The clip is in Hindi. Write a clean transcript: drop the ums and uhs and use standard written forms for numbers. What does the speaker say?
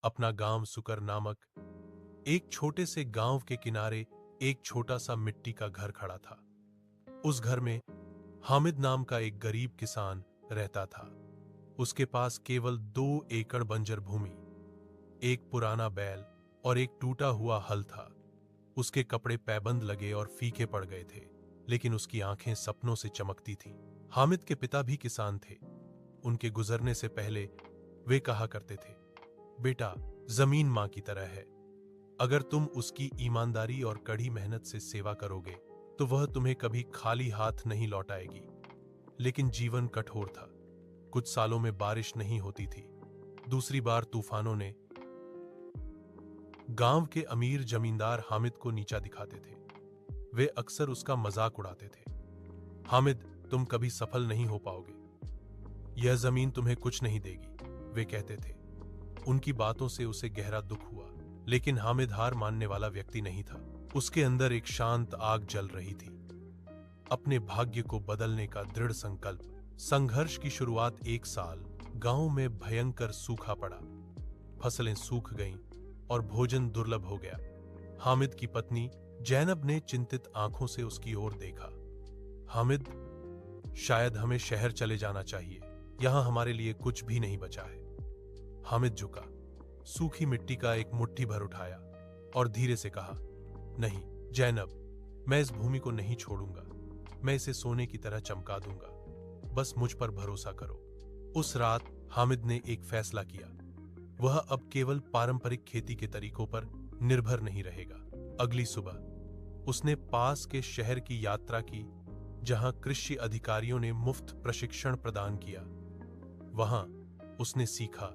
अपना गांव सुकर नामक एक छोटे से गांव के किनारे एक छोटा सा मिट्टी का घर खड़ा था। उस घर में हामिद नाम का एक गरीब किसान रहता था। उसके पास केवल 2 एकड़ बंजर भूमि, एक पुराना बैल और एक टूटा हुआ हल था। उसके कपड़े पैबंद लगे और फीके पड़ गए थे, लेकिन उसकी आंखें सपनों से चमकती थीं। हामिद के पिता भी किसान थे। उनके गुजरने से पहले वे कहा करते थे, बेटा, जमीन मां की तरह है। अगर तुम उसकी ईमानदारी और कड़ी मेहनत से सेवा करोगे तो वह तुम्हें कभी खाली हाथ नहीं लौटाएगी। लेकिन जीवन कठोर था। कुछ सालों में बारिश नहीं होती थी। दूसरी बार तूफानों ने गांव के अमीर जमींदार हामिद को नीचा दिखाते थे। वे अक्सर उसका मजाक उड़ाते थे। हामिद, तुम कभी सफल नहीं हो पाओगे, यह जमीन तुम्हें कुछ नहीं देगी, वे कहते थे। उनकी बातों से उसे गहरा दुख हुआ, लेकिन हामिद हार मानने वाला व्यक्ति नहीं था। उसके अंदर एक शांत आग जल रही थी, अपने भाग्य को बदलने का दृढ़ संकल्प। संघर्ष की शुरुआत एक साल गांव में भयंकर सूखा पड़ा। फसलें सूख गईं और भोजन दुर्लभ हो गया। हामिद की पत्नी जैनब ने चिंतित आंखों से उसकी ओर देखा। हामिद, शायद हमें शहर चले जाना चाहिए, यहां हमारे लिए कुछ भी नहीं बचा है। हामिद झुका, सूखी मिट्टी का एक मुट्ठी भर उठाया और धीरे से कहा, नहीं जैनब, मैं इस भूमि को नहीं छोड़ूंगा। मैं इसे सोने की तरह चमका दूंगा, बस मुझ पर भरोसा करो। उस रात हामिद ने एक फैसला किया। वह अब केवल पारंपरिक खेती के तरीकों पर निर्भर नहीं रहेगा। अगली सुबह उसने पास के शहर की यात्रा की, जहां कृषि अधिकारियों ने मुफ्त प्रशिक्षण प्रदान किया। वहां उसने सीखा